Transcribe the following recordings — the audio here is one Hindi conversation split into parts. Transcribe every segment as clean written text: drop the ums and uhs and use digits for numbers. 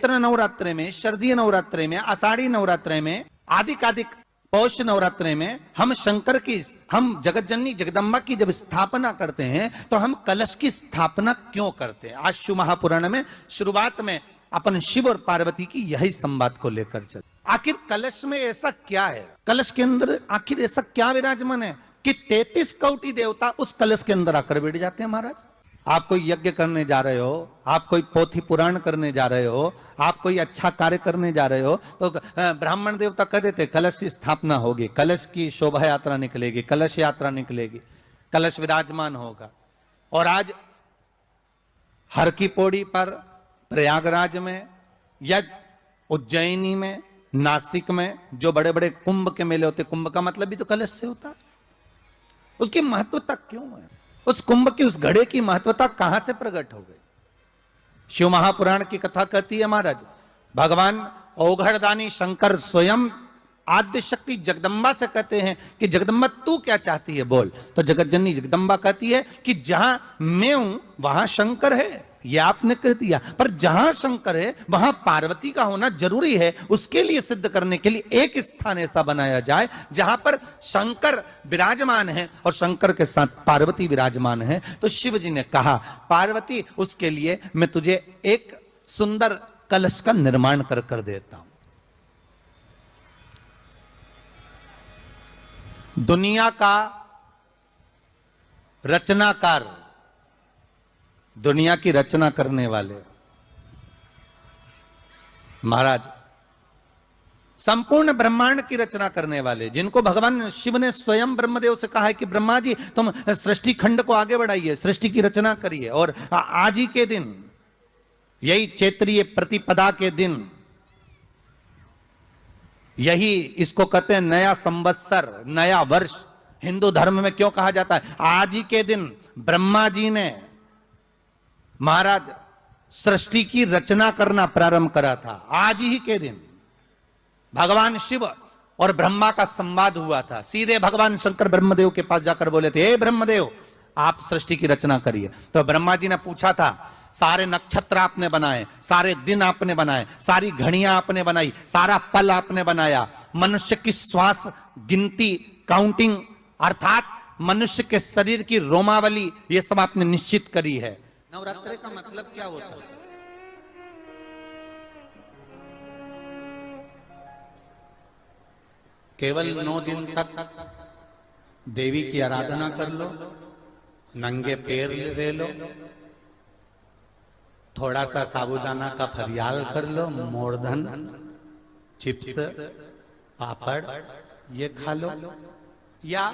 चैत्र नवरात्रे में, शरदीय नवरात्रे में, आषाढ़ी नवरात्रे में, आदिक पौष नवरात्रे में हम शंकर की, हम जगतजननी जगदम्बा की जब स्थापना करते हैं तो हम कलश की स्थापना क्यों करते हैं? आज शिव महापुराण में शुरुआत में अपन शिव और पार्वती की यही संवाद को लेकर चल। आखिर कलश में ऐसा क्या है, कलश के अंदर आखिर ऐसा क्या विराजमान है कि 33 कोटि देवता उस कलश के अंदर आकर बैठ जाते हैं? महाराज, आप कोई यज्ञ करने जा रहे हो, आप कोई पोथी पुराण करने जा रहे हो, आप कोई अच्छा कार्य करने जा रहे हो, तो ब्राह्मण देवता कह देते कलश की स्थापना होगी, कलश की शोभा यात्रा निकलेगी, कलश यात्रा निकलेगी, कलश विराजमान होगा। और आज हर की पौड़ी पर, प्रयागराज में या उज्जैनी में, नासिक में जो बड़े बड़े कुंभ के मेले होते, कुंभ का मतलब भी तो कलश से होता है। उसकी महत्वता क्यों है? उस कुंभ की, उस घड़े की महत्वता कहां से प्रकट हो गई? शिव महापुराण की कथा कहती है महाराज, भगवान औघड़दानी शंकर स्वयं आद्य शक्ति जगदम्बा से कहते हैं कि जगदम्बा तू क्या चाहती है बोल। तो जगतजननी जगदम्बा कहती है कि जहां मैं हूं वहां शंकर है। यह आपने कह दिया, पर जहां शंकर है वहां पार्वती का होना जरूरी है। उसके लिए सिद्ध करने के लिए एक स्थान ऐसा बनाया जाए जहां पर शंकर विराजमान है और शंकर के साथ पार्वती विराजमान है। तो शिव जी ने कहा, पार्वती उसके लिए मैं तुझे एक सुंदर कलश का निर्माण कर देता हूं। दुनिया का रचनाकार, दुनिया की रचना करने वाले महाराज, संपूर्ण ब्रह्मांड की रचना करने वाले, जिनको भगवान शिव ने स्वयं ब्रह्मदेव से कहा है कि ब्रह्मा जी तुम सृष्टि खंड को आगे बढ़ाइए, सृष्टि की रचना करिए। और आज ही के दिन, यही चैत्रीय प्रतिपदा के दिन, यही इसको कहते हैं नया संवत्सर, नया वर्ष। हिंदू धर्म में क्यों कहा जाता है? आज ही के दिन ब्रह्मा जी ने महाराज सृष्टि की रचना करना प्रारंभ करा था। आज ही के दिन भगवान शिव और ब्रह्मा का संवाद हुआ था। सीधे भगवान शंकर ब्रह्मदेव के पास जाकर बोले थे, हे ब्रह्मदेव आप सृष्टि की रचना करिए। तो ब्रह्मा जी ने पूछा था, सारे नक्षत्र आपने बनाए, सारे दिन आपने बनाए, सारी घड़ियां आपने बनाई, सारा पल आपने बनाया, मनुष्य की श्वास गिनती, काउंटिंग, अर्थात मनुष्य के शरीर की रोमावली, ये सब आपने निश्चित करी है। नवरात्रि का मतलब क्या होता है? केवल 9 दिन तक देवी की आराधना कर लो, नंगे पैर ले लो, थोड़ा सा साबूदाना का फरियाल कर लो, मोरधन, चिप्स, पापड़ ये खा लो, या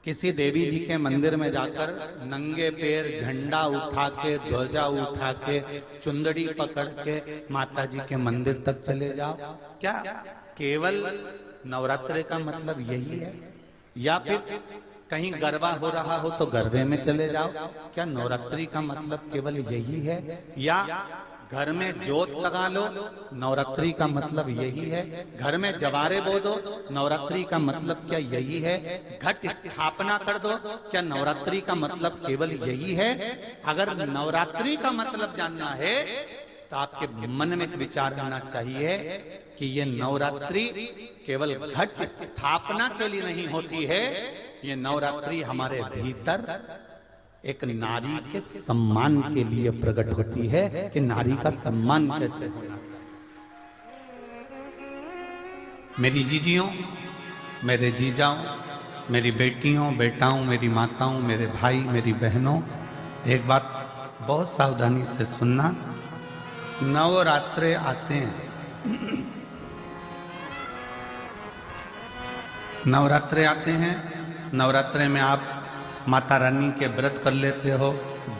किसी देवी जी के मंदिर में जाकर नंगे पैर झंडा उठा के, ध्वजा उठा के, चुंदड़ी पकड़ के माता जी के मंदिर तक चले जाओ। क्या केवल नवरात्रि का मतलब यही है? या फिर कहीं गरबा हो रहा हो तो गरबे में चले जाओ? क्या नवरात्रि का मतलब केवल यही है? या घर में जोत लगा लो, नवरात्रि का मतलब यही है? घर में जवारे बो दो, नवरात्रि का मतलब क्या यही है? घट स्थापना कर दो, क्या नवरात्रि का मतलब केवल यही है? अगर नवरात्रि का मतलब जानना है तो आपके मन में एक विचार आना चाहिए कि ये नवरात्रि केवल घट स्थापना के लिए नहीं होती है, ये नवरात्रि हमारे भीतर एक नारी के सम्मान के लिए प्रकट होती है कि नारी का सम्मान कैसे होना चाहिए। मेरी जीजियों, मेरे जीजाओं, मेरी बेटियों, बेटाओं, मेरी माताओं, मेरे भाई, मेरी बहनों, एक बात बहुत सावधानी से सुनना। नवरात्रे आते हैं, नवरात्रे आते हैं, नवरात्रे में आप माता रानी के व्रत कर लेते हो,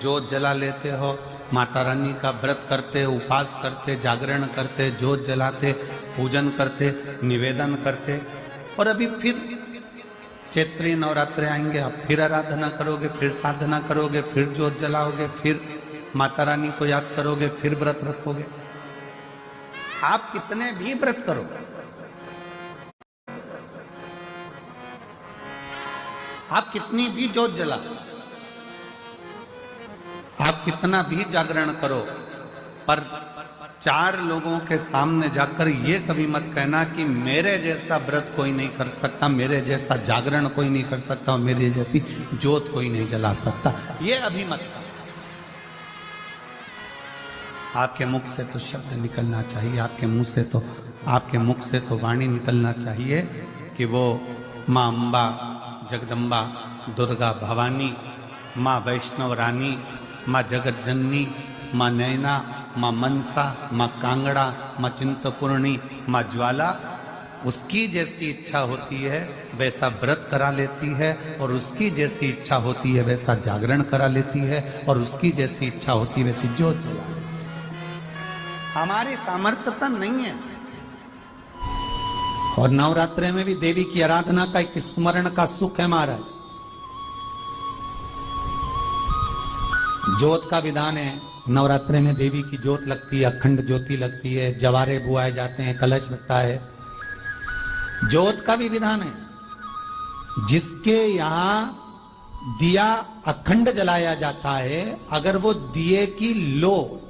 जोत जला लेते हो, माता रानी का व्रत करते, उपवास करते, जागरण करते, जोत जलाते, पूजन करते, निवेदन करते। और अभी फिर चैत्री नवरात्रे आएंगे, आप फिर आराधना करोगे, फिर साधना करोगे, फिर जोत जलाओगे, फिर माता रानी को याद करोगे, फिर व्रत रखोगे। आप कितने भी व्रत करो, आप कितनी भी जोत जला, आप कितना भी जागरण करो, पर चार लोगों के सामने जाकर ये कभी मत कहना कि मेरे जैसा व्रत कोई नहीं कर सकता, मेरे जैसा जागरण कोई नहीं कर सकता और मेरी जैसी ज्योत कोई नहीं जला सकता, ये अभी मत कहना। आपके मुख से तो शब्द निकलना चाहिए, आपके मुंह से तो, आपके मुख से तो वाणी निकलना चाहिए कि वो माँ अम्बा, जगदम्बा, दुर्गा भवानी, माँ वैष्णव रानी, माँ जगत जननी, माँ नैना, माँ मनसा, माँ कांगड़ा, माँ चिंतपूर्णी, माँ ज्वाला, उसकी जैसी इच्छा होती है वैसा व्रत करा लेती है, और उसकी जैसी इच्छा होती है वैसा जागरण करा लेती है, और उसकी जैसी इच्छा होती है वैसी ज्योत जला लेती है। हमारी सामर्थ्यता नहीं है। और नवरात्रि में भी देवी की आराधना का एक स्मरण का सुख है महाराज। ज्योत का विधान है, नवरात्रि में देवी की ज्योत लगती है, अखंड ज्योति लगती है, जवारे बुआए जाते हैं, कलश लगता है। ज्योत का भी विधान है। जिसके यहाँ दिया अखंड जलाया जाता है, अगर वो दिए की लो,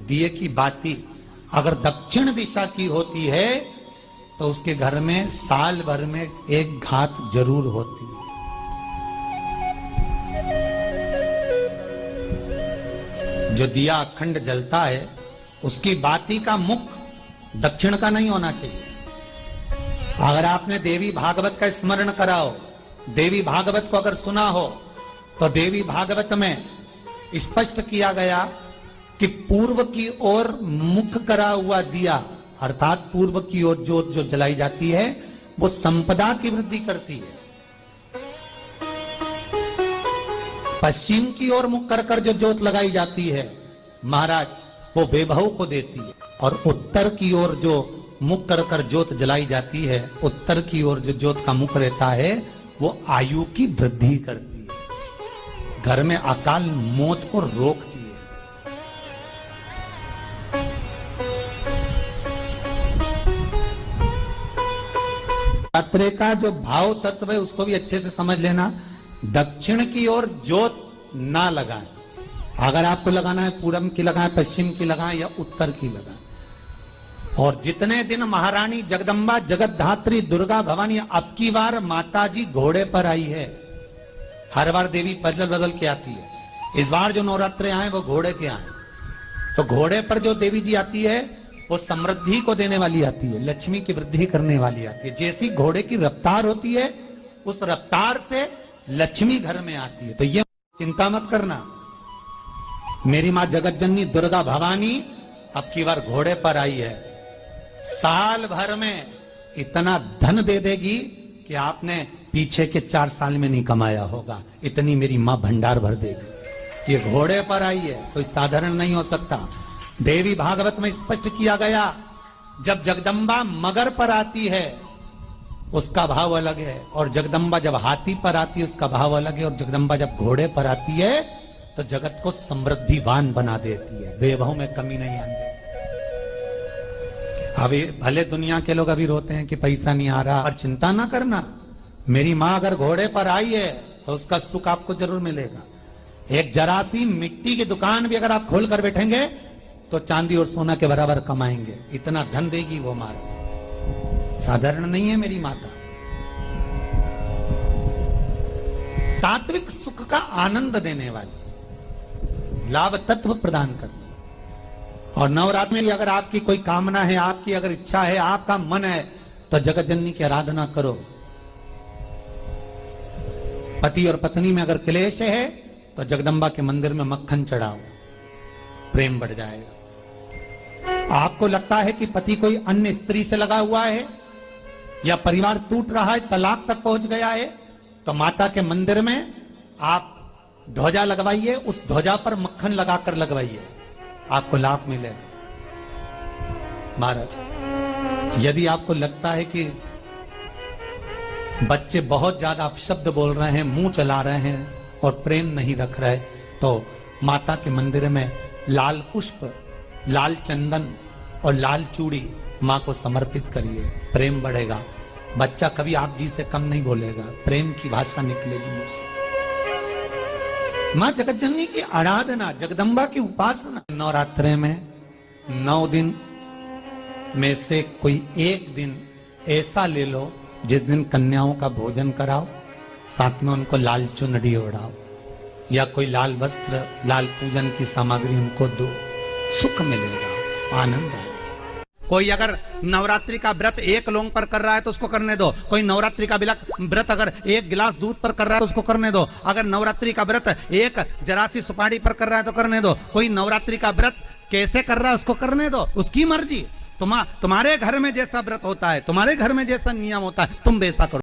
दिए की बाती अगर दक्षिण दिशा की होती है तो उसके घर में साल भर में एक घात जरूर होती है। जो दिया अखंड जलता है उसकी बाती का मुख दक्षिण का नहीं होना चाहिए। अगर आपने देवी भागवत का स्मरण कराओ, देवी भागवत को अगर सुना हो, तो देवी भागवत में स्पष्ट किया गया कि पूर्व की ओर मुख करा हुआ दिया, अर्थात पूर्व की ओर ज्योत जो जलाई जाती है वो संपदा की वृद्धि करती है। पश्चिम की ओर मुख कर कर जो ज्योत लगाई जाती है महाराज, वो वैभव को देती है। और उत्तर की ओर जो मुख कर कर ज्योत जलाई जाती है, उत्तर की ओर जो ज्योत का मुख रहता है वो आयु की वृद्धि करती है, घर में अकाल मौत को रोकती है। नवरात्रि का जो भाव तत्व है उसको भी अच्छे से समझ लेना। दक्षिण की ओर ज्योत ना लगाएं। अगर आपको लगाना है पूरब की लगाएं, पश्चिम की लगाएं या उत्तर की लगाएं। और जितने दिन महारानी जगदम्बा जगतधात्री दुर्गा भवानी, अब की बार माता जी घोड़े पर आई है। हर बार देवी बदल बदल के आती है, इस बार जो नवरात्रे आए वो घोड़े के आए। तो घोड़े पर जो देवी जी आती है वो समृद्धि को देने वाली आती है, लक्ष्मी की वृद्धि करने वाली आती है। जैसी घोड़े की रफ्तार होती है उस रफ्तार से लक्ष्मी घर में आती है। तो ये चिंता मत करना, मेरी मां जगत जननी दुर्गा भवानी अब की बार घोड़े पर आई है। साल भर में इतना धन दे देगी कि आपने पीछे के 4 साल में नहीं कमाया होगा, इतनी मेरी मां भंडार भर देगी। ये घोड़े पर आई है, कोई साधारण नहीं हो सकता। देवी भागवत में स्पष्ट किया गया, जब जगदम्बा मगर पर आती है उसका भाव अलग है, और जगदम्बा जब हाथी पर आती है उसका भाव अलग है, और जगदम्बा जब घोड़े पर आती है तो जगत को समृद्धिवान बना देती है, वैभव में कमी नहीं आती। अभी भले दुनिया के लोग अभी रोते हैं कि पैसा नहीं आ रहा, और चिंता ना करना, मेरी मां अगर घोड़े पर आई है तो उसका सुख आपको जरूर मिलेगा। एक जरा सी मिट्टी की दुकान भी अगर आप खोल कर बैठेंगे तो चांदी और सोना के बराबर कमाएंगे, इतना धन देगी वो मारा। साधारण नहीं है मेरी माता। तात्विक सुख का आनंद देने वाली, लाभ तत्व प्रदान करने वाली। और नवरात्र में अगर आपकी कोई कामना है, आपकी अगर इच्छा है, आपका मन है, तो जगत जननी की आराधना करो। पति और पत्नी में अगर क्लेश है तो जगदम्बा के मंदिर में मक्खन चढ़ाओ, प्रेम बढ़ जाएगा। आपको लगता है कि पति कोई अन्य स्त्री से लगा हुआ है या परिवार टूट रहा है, तलाक तक पहुंच गया है, तो माता के मंदिर में आप ध्वजा लगवाइए, उस ध्वजा पर मक्खन लगाकर लगवाइए, आपको लाभ मिलेगा। महाराज, यदि आपको लगता है कि बच्चे बहुत ज्यादा अपशब्द बोल रहे हैं, मुंह चला रहे हैं और प्रेम नहीं रख रहे, तो माता के मंदिर में लाल पुष्प, लाल चंदन और लाल चूड़ी मां को समर्पित करिए, प्रेम बढ़ेगा। बच्चा कभी आप जी से कम नहीं बोलेगा, प्रेम की भाषा निकलेगी मुंह से। मां जगत जननी की आराधना, जगदम्बा की उपासना। नवरात्रे में 9 दिन में से कोई एक दिन ऐसा ले लो जिस दिन कन्याओं का भोजन कराओ, साथ में उनको लाल चुनरी ओढ़ाओ या कोई लाल वस्त्र, लाल पूजन की सामग्री उनको दो, सुख मिलेगा, आनंद है। कोई अगर नवरात्रि का व्रत एक लौंग पर कर रहा है तो उसको करने दो। कोई नवरात्रि का व्रत अगर एक गिलास दूध पर कर रहा है तो उसको करने दो। अगर नवरात्रि का व्रत एक जरासी सुपारी पर कर रहा है तो करने दो। कोई नवरात्रि का व्रत कैसे कर रहा है उसको करने दो, उसकी मर्जी। तुम्हारे घर में जैसा व्रत होता है, तुम्हारे घर में जैसा नियम होता है, तुम वैसा करो।